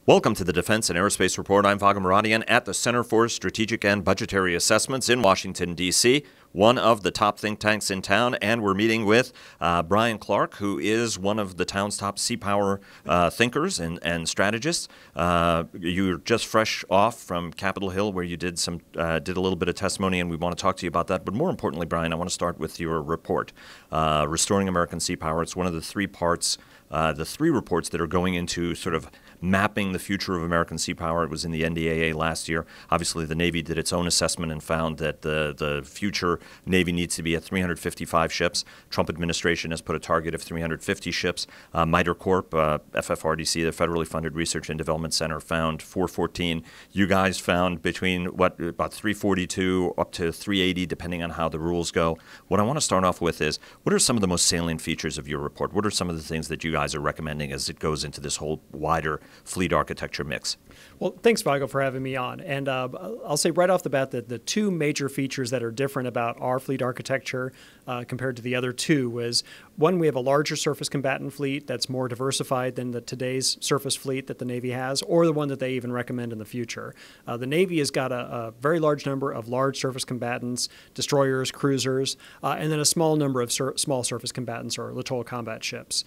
Welcome to the Defense and Aerospace Report. I'm Vago Muradian at the Center for Strategic and Budgetary Assessments in Washington, D.C., one of the top think tanks in town, and we're meeting with Brian Clark, who is one of the town's top Seapower thinkers and strategists. You're just fresh off from Capitol Hill, where you did a little bit of testimony, and we want to talk to you about that. But more importantly, Brian, I want to start with your report, Restoring American Seapower. It's one of the three parts, the three reports that are going into sort of mapping the future of American Seapower. It was in the NDAA last year. Obviously, the Navy did its own assessment and found that the future Navy needs to be at 355 ships. Trump administration has put a target of 350 ships. MITRE Corp, FFRDC, the federally funded research and development center, found 414. You guys found between, about 342 up to 380, depending on how the rules go. What I want to start off with is, what are some of the most salient features of your report? What are some of the things that you guys are recommending as it goes into this whole wider fleet architecture mix? Well, thanks, Vago, for having me on. And I'll say right off the bat that the two major features that are different about our fleet architecture compared to the other two was, one, we have a larger surface combatant fleet that's more diversified than today's surface fleet that the Navy has, or the one that they even recommend in the future. The Navy has got a very large number of large surface combatants, destroyers, cruisers, and then a small number of small surface combatants or littoral combat ships.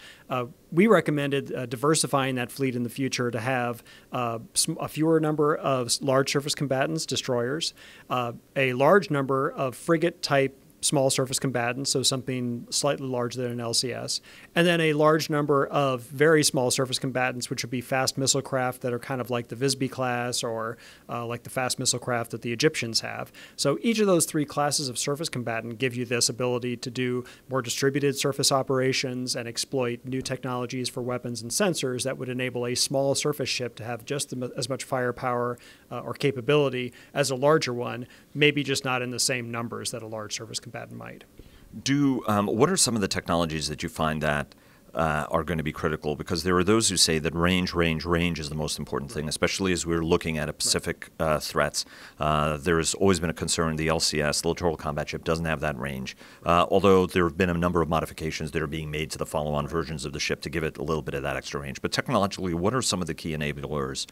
We recommended diversifying that fleet in the future to have a fewer number of large surface combatants, destroyers, a large number of frigate-type small surface combatants, so something slightly larger than an LCS, and then a large number of very small surface combatants, which would be fast missile craft that are kind of like the Visby class or like the fast missile craft that the Egyptians have. So each of those three classes of surface combatant give you this ability to do more distributed surface operations and exploit new technologies for weapons and sensors that would enable a small surface ship to have just as much firepower or capability as a larger one, maybe just not in the same numbers that a large surface combatant might. What are some of the technologies that you find that are going to be critical? Because there are those who say that range is the most important thing, especially as we're looking at Pacific threats. There has always been a concern the LCS, the Littoral Combat Ship, doesn't have that range, although there have been a number of modifications that are being made to the follow-on versions of the ship to give it a little bit of that extra range. But technologically, what are some of the key enablers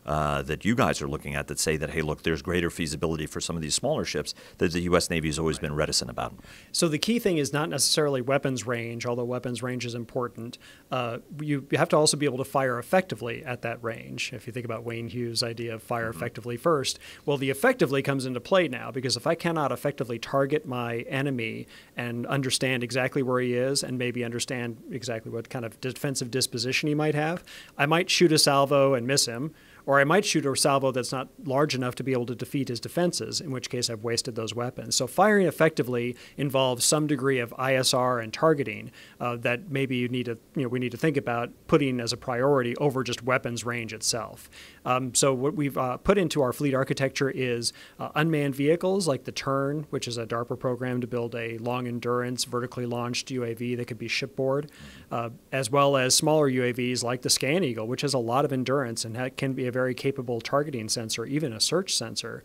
that you guys are looking at that say that, hey, look, there's greater feasibility for some of these smaller ships that the U.S. Navy has always been reticent about? So the key thing is not necessarily weapons range, although weapons range is important. You have to also be able to fire effectively at that range. If you think about Wayne Hughes' idea of fire effectively first, well, the effectively comes into play now, because if I cannot effectively target my enemy and understand exactly where he is and maybe understand exactly what kind of defensive disposition he might have, I might shoot a salvo and miss him, or I might shoot a salvo that's not large enough to be able to defeat his defenses, in which case I've wasted those weapons. So firing effectively involves some degree of ISR and targeting that maybe we need to think about putting as a priority over just weapons range itself. So what we've put into our fleet architecture is unmanned vehicles like the Tern, which is a DARPA program to build a long-endurance, vertically launched UAV that could be shipboard, as well as smaller UAVs like the Scan Eagle, which has a lot of endurance and can be a very capable targeting sensor, even a search sensor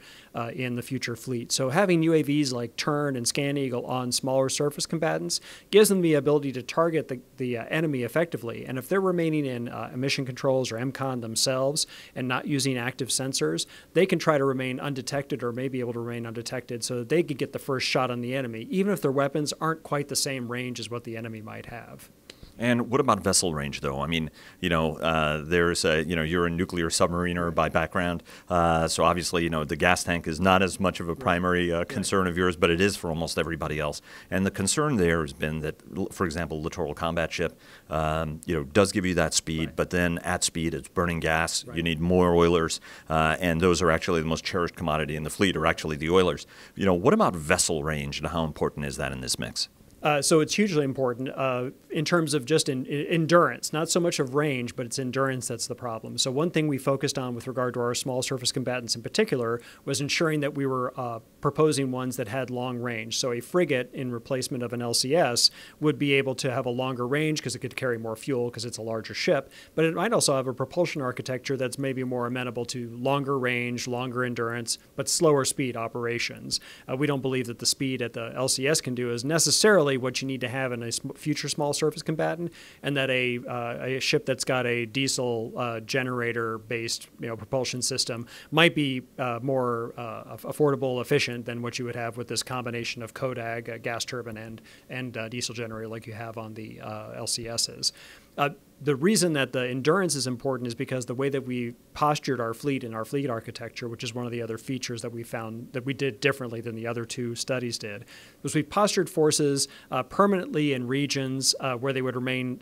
in the future fleet. So having UAVs like Tern and Scan Eagle on smaller surface combatants gives them the ability to target the enemy effectively. And if they're remaining in emission controls or MCON themselves and not using active sensors, they can try to remain undetected or may be able to remain undetected so that they could get the first shot on the enemy, even if their weapons aren't quite the same range as what the enemy might have. And what about vessel range, though? I mean, there's you're a nuclear submariner by background, so obviously, the gas tank is not as much of a primary concern of yours, but it is for almost everybody else. And the concern there has been that, for example, littoral combat ship, does give you that speed, but then at speed, it's burning gas. You need more oilers, and those are actually the most cherished commodity in the fleet, are actually the oilers. What about vessel range, and how important is that in this mix? So it's hugely important in terms of just endurance, not so much of range, but it's endurance that's the problem. So one thing we focused on with regard to our small surface combatants in particular was ensuring that we were proposing ones that had long range. So a frigate in replacement of an LCS would be able to have a longer range because it could carry more fuel because it's a larger ship, but it might also have a propulsion architecture that's maybe more amenable to longer range, longer endurance, but slower speed operations. We don't believe that the speed at the LCS can do is necessarily generally what you need to have in a future small surface combatant, and that a ship that's got a diesel generator-based propulsion system might be more affordable, efficient than what you would have with this combination of CODAG, gas turbine, and diesel generator like you have on the LCSs. The reason that the endurance is important is because the way that we postured our fleet in our fleet architecture, which is one of the other features that we found that we did differently than the other two studies did, was we postured forces permanently in regions where they would remain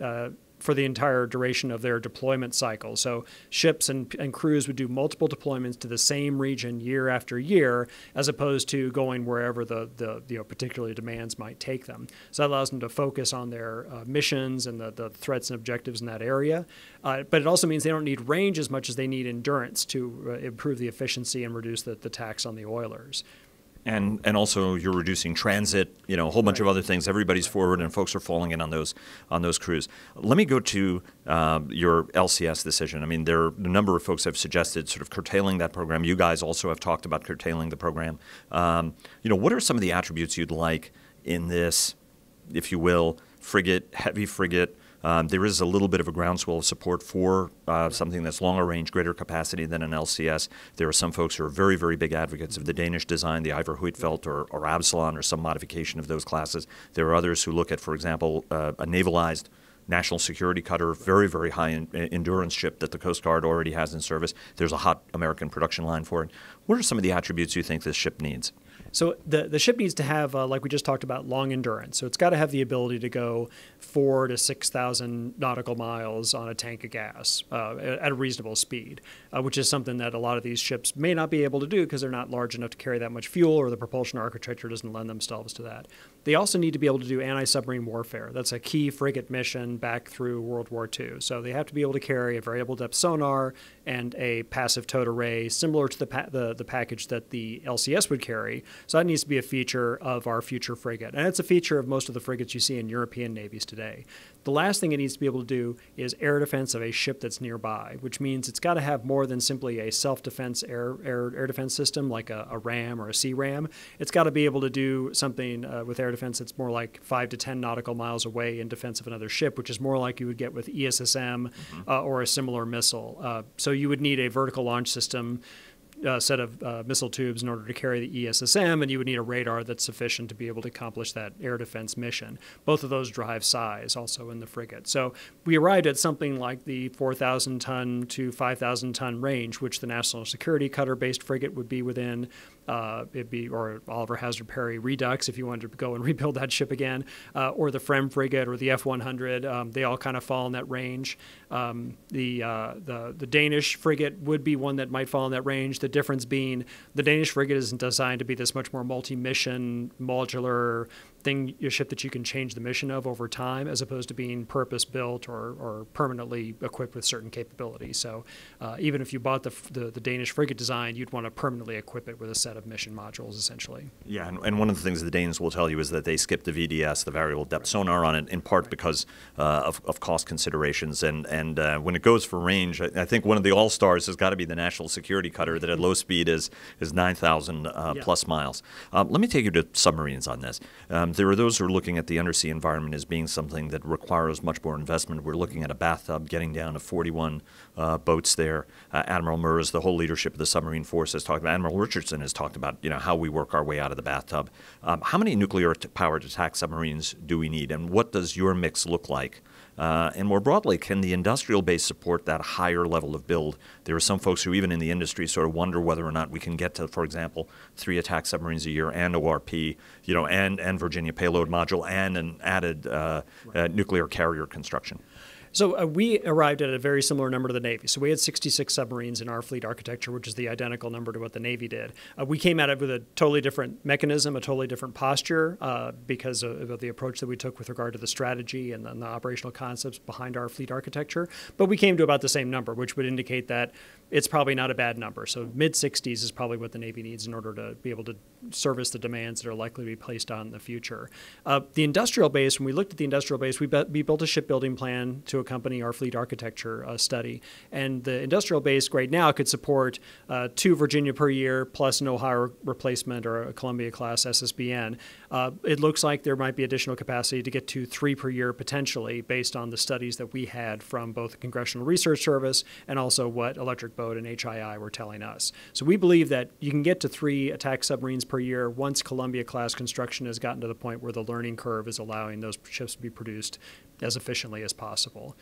for the entire duration of their deployment cycle. So ships and crews would do multiple deployments to the same region year after year, as opposed to going wherever the particular demands might take them. So that allows them to focus on their missions and the threats and objectives in that area. But it also means they don't need range as much as they need endurance to improve the efficiency and reduce the tax on the oilers. And also you're reducing transit, a whole bunch of other things. Everybody's forward and folks are falling in on those crews. Let me go to your LCS decision. I mean, there are a number of folks have suggested sort of curtailing that program. You guys also have talked about curtailing the program. What are some of the attributes you'd like in this, if you will, heavy frigate? There is a little bit of a groundswell of support for something that's longer range, greater capacity than an LCS. There are some folks who are very, very big advocates of the Danish design, the Iver Huitfeldt or Absalon or some modification of those classes. There are others who look at, for example, a navalized national security cutter, very, very high endurance ship that the Coast Guard already has in service. There's a hot American production line for it. What are some of the attributes you think this ship needs? So the ship needs to have, like we just talked about, long endurance. So it's got to have the ability to go 4,000 to 6,000 nautical miles on a tank of gas at a reasonable speed, which is something that a lot of these ships may not be able to do because they're not large enough to carry that much fuel, or the propulsion architecture doesn't lend themselves to that. They also need to be able to do anti-submarine warfare. That's a key frigate mission back through World War II. So they have to be able to carry a variable depth sonar and a passive towed array, similar to the package that the LCS would carry. So that needs to be a feature of our future frigate. And it's a feature of most of the frigates you see in European navies today. The last thing it needs to be able to do is air defense of a ship that's nearby, which means it's got to have more than simply a self-defense air defense system like a RAM or a CRAM. It's got to be able to do something with air defense that's more like 5 to 10 nautical miles away in defense of another ship, which is more like you would get with ESSM or a similar missile. So you would need a vertical launch system, set of missile tubes in order to carry the ESSM, and you would need a radar that's sufficient to be able to accomplish that air defense mission. Both of those drive size also in the frigate. So we arrived at something like the 4,000 ton to 5,000 ton range, which the National Security Cutter-based frigate would be within. Or Oliver Hazard Perry Redux if you wanted to go and rebuild that ship again, or the Frem frigate or the F-100. They all kind of fall in that range. The Danish frigate would be one that might fall in that range. The difference being the Danish frigate isn't designed to be this much more multi-mission, modular a ship that you can change the mission of over time, as opposed to being purpose-built or permanently equipped with certain capabilities. So even if you bought the Danish frigate design, you'd want to permanently equip it with a set of mission modules, essentially. Yeah, and one of the things the Danes will tell you is that they skipped the VDS, the variable depth sonar, on it, in part because of cost considerations. And when it goes for range, I think one of the all-stars has got to be the National Security Cutter that at low speed is 9,000 plus miles. Let me take you to submarines on this. There are those who are looking at the undersea environment as being something that requires much more investment. We're looking at a bathtub getting down to 41 boats there. Admiral Murs, the whole leadership of the submarine force, has talked about. Admiral Richardson has talked about how we work our way out of the bathtub. How many nuclear-powered attack submarines do we need, and what does your mix look like? And more broadly, can the industrial base support that higher level of build? There are some folks who, even in the industry, sort of wonder whether or not we can get to, for example, 3 attack submarines a year and ORP, and Virginia payload module and an added nuclear carrier construction. So we arrived at a very similar number to the Navy. So we had 66 submarines in our fleet architecture, which is the identical number to what the Navy did. We came at it with a totally different mechanism, a totally different posture, because of the approach that we took with regard to the strategy and the operational concepts behind our fleet architecture. But we came to about the same number, which would indicate that it's probably not a bad number. So mid-60s is probably what the Navy needs in order to be able to service the demands that are likely to be placed on in the future. The industrial base, when we looked at the industrial base, we built a shipbuilding plan to accompany our fleet architecture study. And the industrial base right now could support 2 Virginia per year plus an Ohio replacement or a Columbia-class SSBN. It looks like there might be additional capacity to get to 3 per year potentially based on the studies that we had from both the Congressional Research Service and also what Electric Boat and HII were telling us. So we believe that you can get to 3 attack submarines per year once Columbia-class construction has gotten to the point where the learning curve is allowing those ships to be produced as efficiently as possible.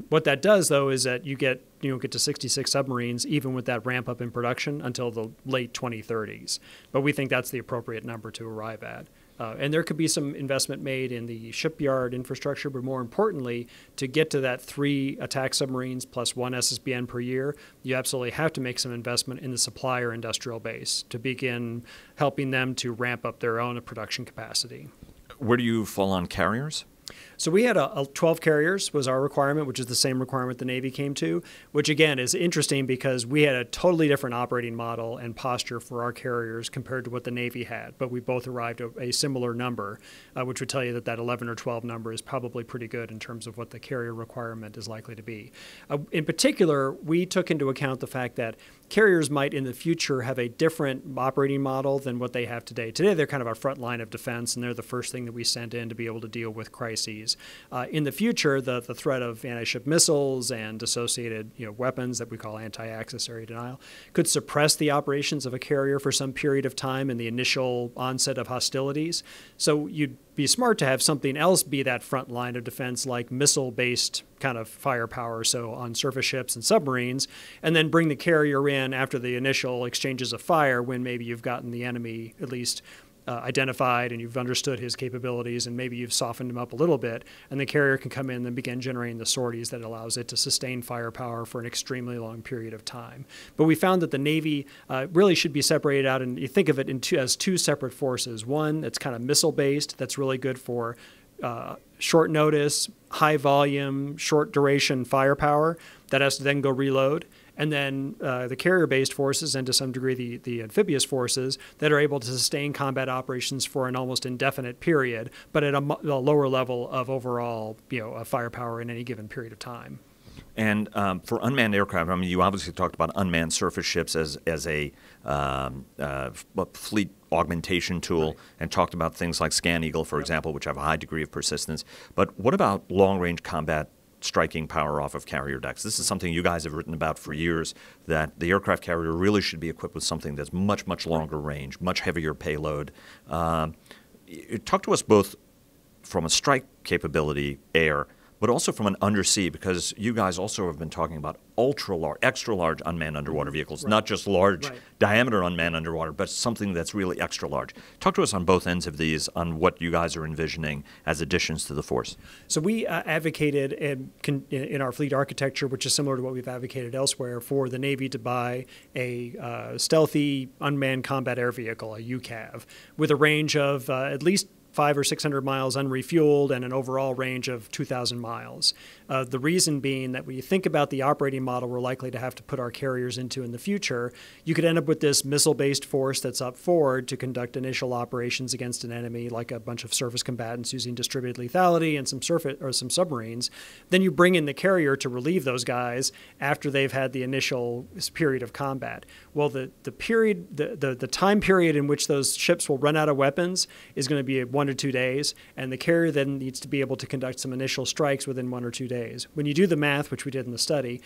What that does, though, is that you get to 66 submarines even with that ramp up in production until the late 2030s. But we think that's the appropriate number to arrive at. And there could be some investment made in the shipyard infrastructure, but more importantly, to get to that 3 attack submarines plus 1 SSBN per year, you absolutely have to make some investment in the supplier industrial base to begin helping them to ramp up their own production capacity. Where do you fall on carriers? So we had 12 carriers was our requirement, which is the same requirement the Navy came to, which again is interesting because we had a totally different operating model and posture for our carriers compared to what the Navy had. But we both arrived at a similar number, which would tell you that 11 or 12 number is probably pretty good in terms of what the carrier requirement is likely to be. In particular, we took into account the fact that carriers might in the future have a different operating model than what they have today. Today, they're kind of our front line of defense, and they're the first thing that we send in to be able to deal with crises. In the future, the threat of anti-ship missiles and associated weapons that we call anti-access area denial could suppress the operations of a carrier for some period of time in the initial onset of hostilities. So you'd be smart to have something else be that front line of defense, like missile-based kind of firepower, so on surface ships and submarines, and then bring the carrier in after the initial exchanges of fire when maybe you've gotten the enemy at least identified and you've understood his capabilities and maybe you've softened him up a little bit, and the carrier can come in and begin generating the sorties that allows it to sustain firepower for an extremely long period of time. But we found that the Navy really should be separated out, and you think of it as 2 separate forces. One that's kind of missile-based, that's really good for short notice, high volume, short duration firepower that has to then go reload. And then the carrier-based forces and to some degree the amphibious forces that are able to sustain combat operations for an almost indefinite period, but at a lower level of overall firepower in any given period of time. And for unmanned aircraft, I mean, you obviously talked about unmanned surface ships as a fleet augmentation tool, right, and talked about things like Scan Eagle, for example, which have a high degree of persistence. But what about long-range combat striking power off of carrier decks? This is something you guys have written about for years, that the aircraft carrier really should be equipped with something that's much, much longer range, much heavier payload. Talk to us both from a strike capability, air, but also from an undersea, because you guys also have been talking about ultra-large, extra-large unmanned underwater vehicles, not just large diameter unmanned underwater, but something that's really extra-large. Talk to us on both ends of these, on what you guys are envisioning as additions to the force. So we advocated in our fleet architecture, which is similar to what we've advocated elsewhere, for the Navy to buy a stealthy unmanned combat air vehicle, a UCAV, with a range of at least 500 or 600 miles unrefueled and an overall range of 2,000 miles. The reason being that when you think about the operating model we're likely to have to put our carriers into in the future, you could end up with this missile-based force that's up forward to conduct initial operations against an enemy, like a bunch of surface combatants using distributed lethality and some submarines. Then you bring in the carrier to relieve those guys after they've had the initial period of combat. Well, the time period in which those ships will run out of weapons is going to be 1 or 2 days, and the carrier then needs to be able to conduct some initial strikes within 1 or 2 days. When you do the math, which we did in the study,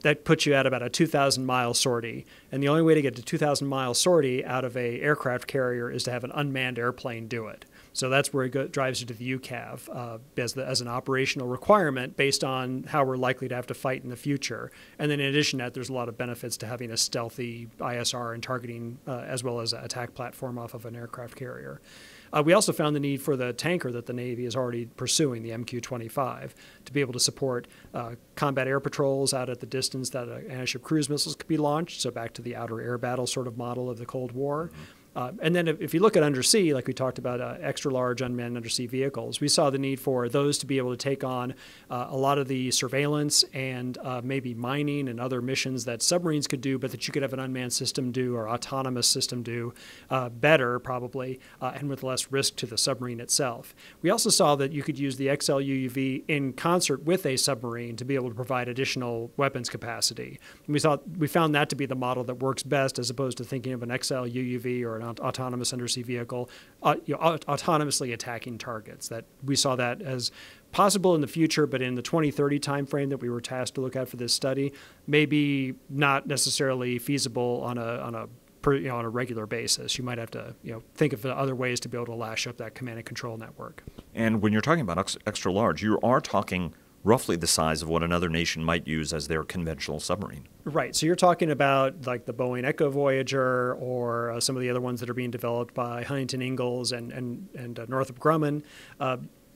that puts you at about a 2,000-mile sortie, and the only way to get to 2,000-mile sortie out of a aircraft carrier is to have an unmanned airplane do it. So that's where it drives you to the UCAV as an operational requirement based on how we're likely to have to fight in the future. And then in addition to that, there's a lot of benefits to having a stealthy ISR and targeting as well as an attack platform off of an aircraft carrier. We also found the need for the tanker that the Navy is already pursuing, the MQ-25, to be able to support combat air patrols out at the distance that anti-ship cruise missiles could be launched, so back to the outer air battle sort of model of the Cold War. And then if you look at undersea, like we talked about extra-large unmanned undersea vehicles, we saw the need for those to be able to take on a lot of the surveillance and maybe mining and other missions that submarines could do, but that you could have an unmanned system do or autonomous system do better, probably, and with less risk to the submarine itself. We also saw that you could use the XL UUV in concert with a submarine to be able to provide additional weapons capacity. And we found that to be the model that works best, as opposed to thinking of an XL UUV or an autonomous undersea vehicle, autonomously attacking targets. That we saw that as possible in the future, but in the 2030 timeframe that we were tasked to look at for this study, maybe not necessarily feasible on a regular basis. You might have to think of other ways to be able to lash up that command and control network. And when you're talking about extra large, you are talking roughly the size of what another nation might use as their conventional submarine. Right. So you're talking about like the Boeing Echo Voyager or some of the other ones that are being developed by Huntington Ingalls and Northrop Grumman.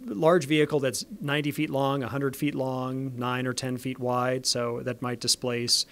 Large vehicle that's 90 feet long, 100 feet long, 9 or 10 feet wide, so that might displace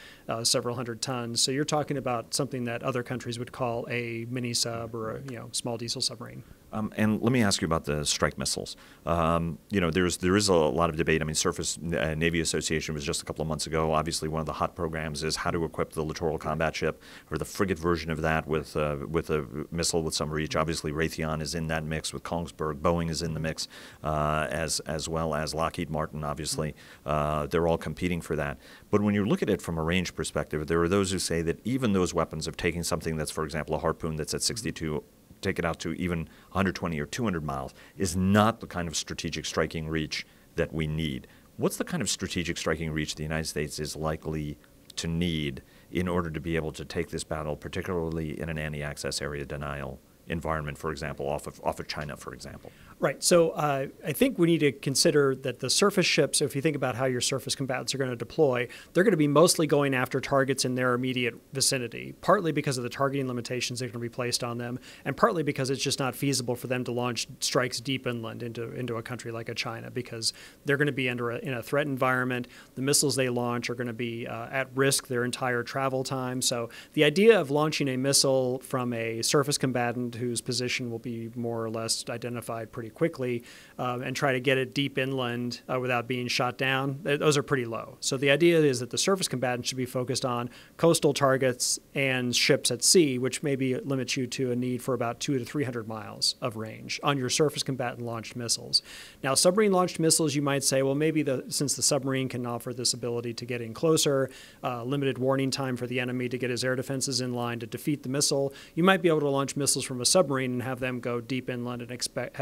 several hundred tons. So you're talking about something that other countries would call a mini sub or a small diesel submarine. And let me ask you about the strike missiles. There is a lot of debate. I mean, Surface Navy Association was just a couple of months ago. Obviously, one of the hot programs is how to equip the littoral combat ship, or the frigate version of that, with a missile with some reach. Obviously, Raytheon is in that mix with Kongsberg. Boeing is in the mix, as well as Lockheed Martin. Obviously, they're all competing for that. But when you look at it from a range perspective, there are those who say that even those weapons of taking something that's, for example, a Harpoon that's at 62. Take it out to even 120 or 200 miles is not the kind of strategic striking reach that we need. What's the kind of strategic striking reach the United States is likely to need in order to be able to take this battle, particularly in an anti-access area denial environment, for example, off of China, for example? Right. So I think we need to consider that the surface ships, so if you think about how your surface combatants are going to deploy, they're going to be mostly going after targets in their immediate vicinity, partly because of the targeting limitations that are going to be placed on them, and partly because it's just not feasible for them to launch strikes deep inland into a country like a China, because they're going to be in a threat environment. The missiles they launch are going to be at risk their entire travel time. So the idea of launching a missile from a surface combatant whose position will be more or less identified pretty quickly and try to get it deep inland without being shot down, those are pretty low. So the idea is that the surface combatant should be focused on coastal targets and ships at sea, which maybe limits you to a need for about 200 to 300 miles of range on your surface combatant launched missiles. Now, submarine launched missiles, you might say, well, maybe since the submarine can offer this ability to get in closer, limited warning time for the enemy to get his air defenses in line to defeat the missile, you might be able to launch missiles from a submarine and have them go deep inland and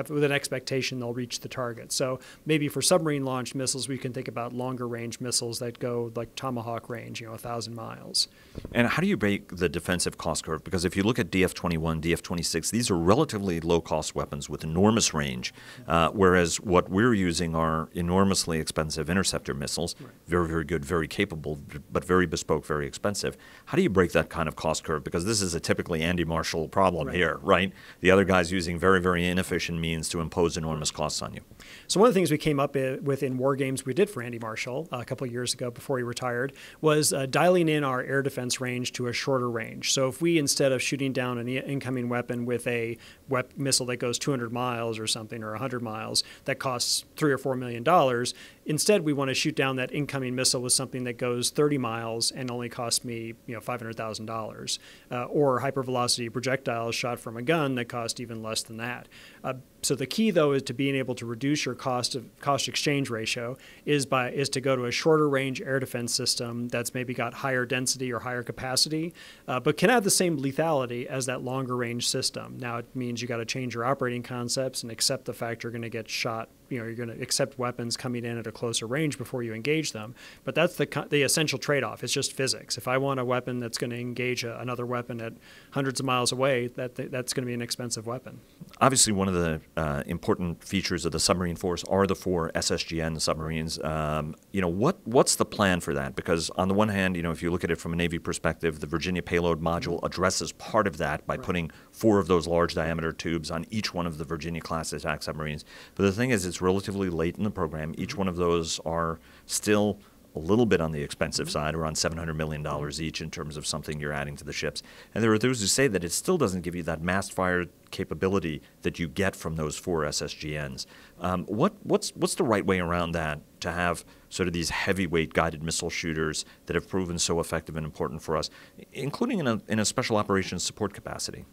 with an expectation they'll reach the target. So maybe for submarine launched missiles, we can think about longer range missiles that go like Tomahawk range, 1,000 miles. And how do you break the defensive cost curve? Because if you look at DF-21, DF-26, these are relatively low-cost weapons with enormous range, whereas what we're using are enormously expensive interceptor missiles, right. Very, very good, very capable, but very bespoke, very expensive. How do you break that kind of cost curve? Because this is a typically Andy Marshall problem here, right? The other guy's using very, very inefficient means to impose enormous costs on you. So one of the things we came up with in war games we did for Andy Marshall a couple of years ago before he retired was dialing in our air defense range to a shorter range. So if we, instead of shooting down an incoming weapon with a missile that goes 200 miles or something, or 100 miles, that costs $3 or $4 million, instead we want to shoot down that incoming missile with something that goes 30 miles and only costs me $500,000, or hypervelocity projectiles shot from a gun that cost even less than that. So the key, though, is to being able to reduce your cost exchange ratio is to go to a shorter range air defense system that's maybe got higher density or higher capacity, but can have the same lethality as that longer range system. Now it means you got to change your operating concepts and accept the fact you're going to get shot. You're going to accept weapons coming in at a closer range before you engage them. But that's the essential trade-off. It's just physics. If I want a weapon that's going to engage another weapon at hundreds of miles away, that's going to be an expensive weapon. Obviously, one of the important features of the submarine force are the 4 SSGN submarines. What's the plan for that? Because on the one hand, if you look at it from a Navy perspective, the Virginia payload module addresses part of that by putting 4 of those large diameter tubes on each one of the Virginia-class attack submarines. But the thing is, it's relatively late in the program. Each one of those are still a little bit on the expensive side, around $700 million each in terms of something you're adding to the ships. And there are those who say that it still doesn't give you that massed fire capability that you get from those 4 SSGNs. What's the right way around that to have sort of these heavyweight guided missile shooters that have proven so effective and important for us, including in a special operations support capacity?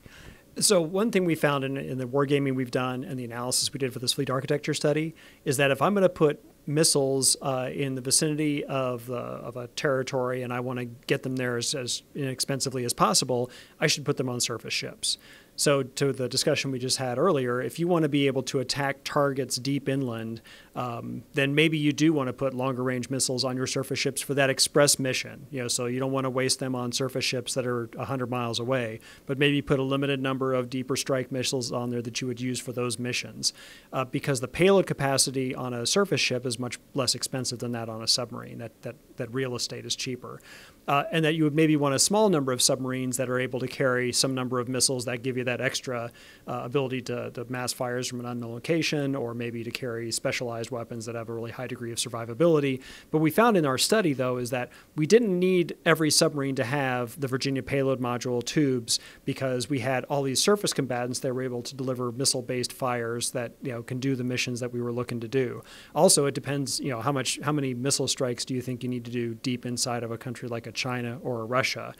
So one thing we found in the wargaming we've done and the analysis we did for this fleet architecture study is that if I'm going to put missiles in the vicinity of a territory and I want to get them there as inexpensively as possible, I should put them on surface ships. So to the discussion we just had earlier, if you want to be able to attack targets deep inland, then maybe you do want to put longer range missiles on your surface ships for that express mission. So you don't want to waste them on surface ships that are 100 miles away, but maybe put a limited number of deeper strike missiles on there that you would use for those missions, because the payload capacity on a surface ship is much less expensive than that on a submarine. That real estate is cheaper. And that you would maybe want a small number of submarines that are able to carry some number of missiles that give you that extra ability to mass fires from an unknown location, or maybe to carry specialized weapons that have a really high degree of survivability. But we found in our study, though, is that we didn't need every submarine to have the Virginia payload module tubes, because we had all these surface combatants that were able to deliver missile-based fires that can do the missions that we were looking to do. Also, it depends, how many missile strikes do you think you need to do deep inside of a country like a China or a Russia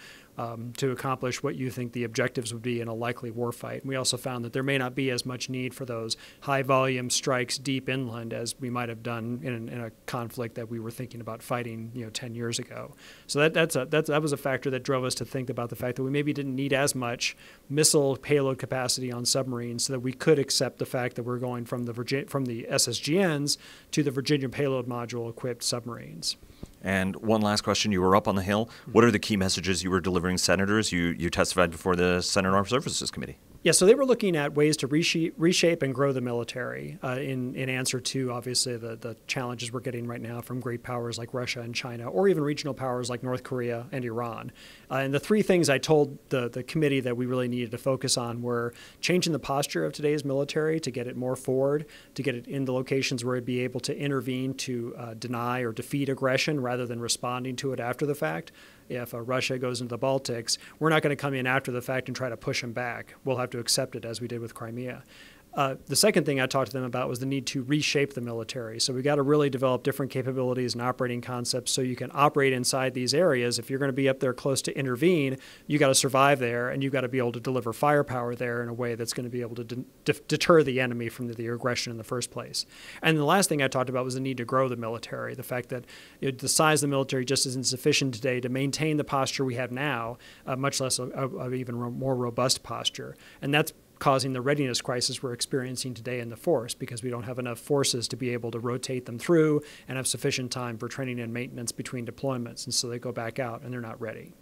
to accomplish what you think the objectives would be in a likely warfight. And we also found that there may not be as much need for those high-volume strikes deep inland as we might have done in a conflict that we were thinking about fighting 10 years ago. So that was a factor that drove us to think about the fact that we maybe didn't need as much missile payload capacity on submarines, so that we could accept the fact that we're going from the SSGNs to the Virginia payload module equipped submarines. And one last question. You were up on the Hill. What are the key messages you were delivering senators? You testified before the Senate Armed Services Committee. Yeah, so they were looking at ways to reshape and grow the military in answer to, obviously, the challenges we're getting right now from great powers like Russia and China, or even regional powers like North Korea and Iran. And the three things I told the committee that we really needed to focus on were changing the posture of today's military to get it more forward, to get it in the locations where it'd be able to intervene to deny or defeat aggression rather than responding to it after the fact. If Russia goes into the Baltics, we're not going to come in after the fact and try to push them back. We'll have to accept it, as we did with Crimea. The second thing I talked to them about was the need to reshape the military. So we got to really develop different capabilities and operating concepts so you can operate inside these areas. If you're going to be up there close to intervene, you got to survive there, and you got to be able to deliver firepower there in a way that's going to be able to deter the enemy from the aggression in the first place. And the last thing I talked about was the need to grow the military. The fact that the size of the military just isn't sufficient today to maintain the posture we have now, much less an even more robust posture. And that's causing the readiness crisis we're experiencing today in the force, because we don't have enough forces to be able to rotate them through and have sufficient time for training and maintenance between deployments. And so they go back out and they're not ready.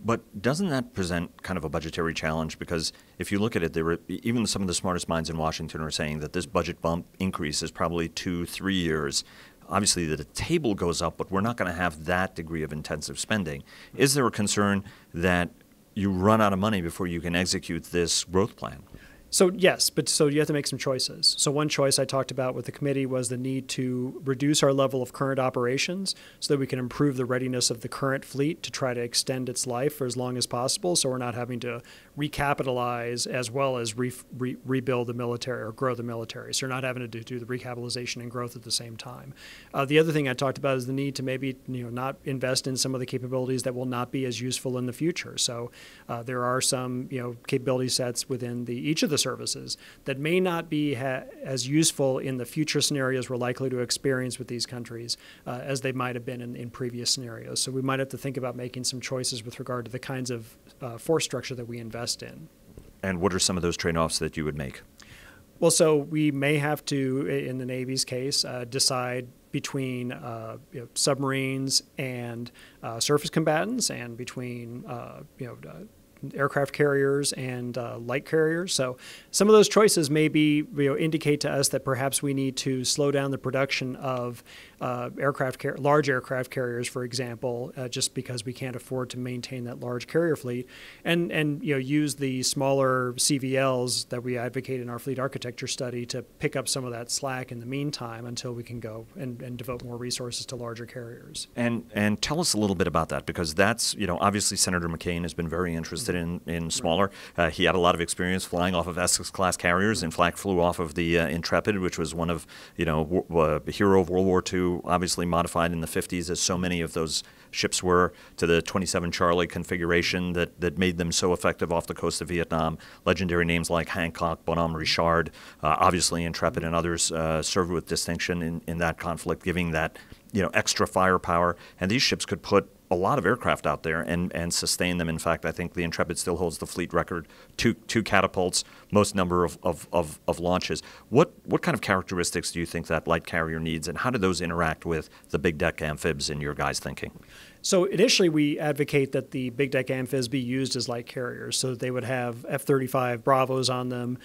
But doesn't that present kind of a budgetary challenge? Because if you look at it, even some of the smartest minds in Washington are saying that this budget bump increase is probably 2-3 years. Obviously, the table goes up, but we're not going to have that degree of intensive spending. Is there a concern that you run out of money before you can execute this growth plan? So yes, but so you have to make some choices. So one choice I talked about with the committee was the need to reduce our level of current operations so that we can improve the readiness of the current fleet to try to extend its life for as long as possible, so we're not having to recapitalize as well as rebuild the military or grow the military. So you're not having to do the recapitalization and growth at the same time. The other thing I talked about is the need to maybe not invest in some of the capabilities that will not be as useful in the future. So there are some capability sets within each of the services that may not be as useful in the future scenarios we're likely to experience with these countries as they might have been in previous scenarios. So we might have to think about making some choices with regard to the kinds of force structure that we invest in. And what are some of those trade-offs that you would make? Well, so we may have to, in the Navy's case, decide between submarines and surface combatants, and between aircraft carriers and light carriers. So some of those choices maybe indicate to us that perhaps we need to slow down the production of large aircraft carriers, for example, just because we can't afford to maintain that large carrier fleet, and use the smaller CVLs that we advocate in our fleet architecture study to pick up some of that slack in the meantime until we can go and devote more resources to larger carriers. And tell us a little bit about that, because that's, obviously Senator McCain has been very interested in smaller. He had a lot of experience flying off of Essex-class carriers. In fact, flew off of the Intrepid, which was one of, a hero of World War II, obviously modified in the 50s, as so many of those ships were, to the 27 Charlie configuration that made them so effective off the coast of Vietnam. Legendary names like Hancock, Bonhomme Richard, obviously Intrepid and others served with distinction in that conflict, giving that extra firepower. And these ships could put a lot of aircraft out there and sustain them. In fact, I think the Intrepid still holds the fleet record, two catapults, most number of launches. What kind of characteristics do you think that light carrier needs, and how do those interact with the big deck amphibs in your guys' thinking? So initially, we advocate that the big deck amphibs be used as light carriers, so they would have F-35 Bravos on them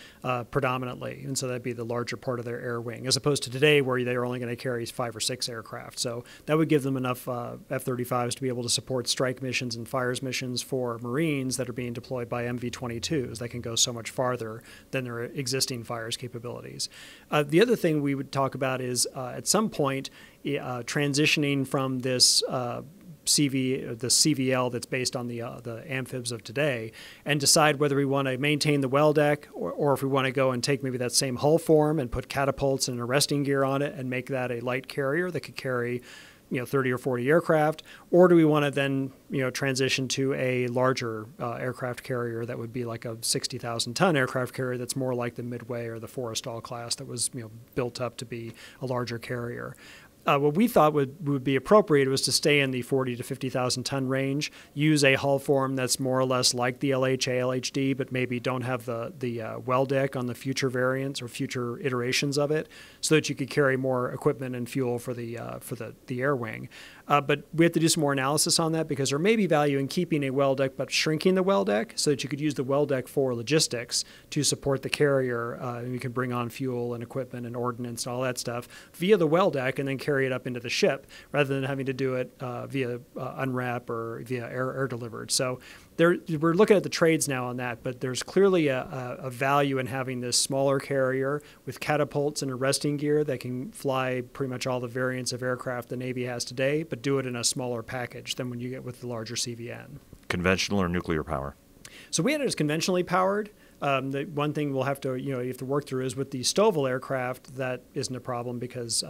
predominantly, and so that'd be the larger part of their air wing, as opposed to today where they're only going to carry 5 or 6 aircraft. So that would give them enough F-35s to be able to support strike missions and fires missions for Marines that are being deployed by MV-22s that can go so much farther than their existing fires capabilities. The other thing we would talk about is at some point transitioning from this the CVL that's based on the amphibs of today, and decide whether we want to maintain the well deck or if we want to go and take maybe that same hull form and put catapults and arresting gear on it and make that a light carrier that could carry 30 or 40 aircraft, or do we want to then transition to a larger aircraft carrier that would be like a 60,000-ton aircraft carrier that's more like the Midway or the Forrestal class that was built up to be a larger carrier. What we thought would be appropriate was to stay in the 40 to 50,000 ton range, use a hull form that's more or less like the LHA, LHD, but maybe don't have the well deck on the future variants or future iterations of it, so that you could carry more equipment and fuel for the air wing. But we have to do some more analysis on that, because there may be value in keeping a well deck but shrinking the well deck so that you could use the well deck for logistics to support the carrier, and you can bring on fuel and equipment and ordnance and all that stuff via the well deck and then carry it up into the ship rather than having to do it via unwrap or via air delivered. So we're looking at the trades now on that, but there's clearly a value in having this smaller carrier with catapults and arresting gear that can fly pretty much all the variants of aircraft the Navy has today, but do it in a smaller package than when you get with the larger CVN. Conventional or nuclear power? So we had it as conventionally powered. The one thing we'll have to, you have to work through is with the Stovall aircraft, that isn't a problem because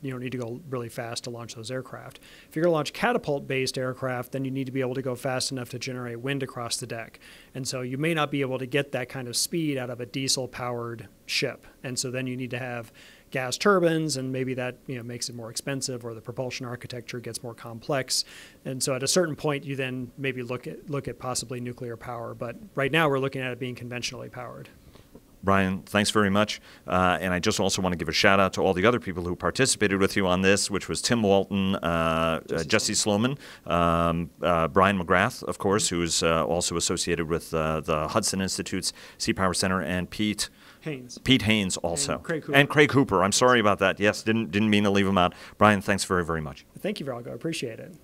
you don't need to go really fast to launch those aircraft. If you're going to launch catapult-based aircraft, then you need to be able to go fast enough to generate wind across the deck. And so you may not be able to get that kind of speed out of a diesel-powered ship. And so then you need to have gas turbines, and maybe that makes it more expensive, or the propulsion architecture gets more complex. And so at a certain point, you then maybe look at possibly nuclear power. But right now, we're looking at it being conventionally powered. Brian, thanks very much. And I just also want to give a shout out to all the other people who participated with you on this, which was Tim Walton, Jesse Sloman, Brian McGrath, of course, who is also associated with the Hudson Institute's Seapower Center, and Pete Haynes also. And Craig Hooper. I'm sorry about that. Yes, didn't mean to leave him out. Brian, thanks very, very much. Thank you, Valgo. I appreciate it.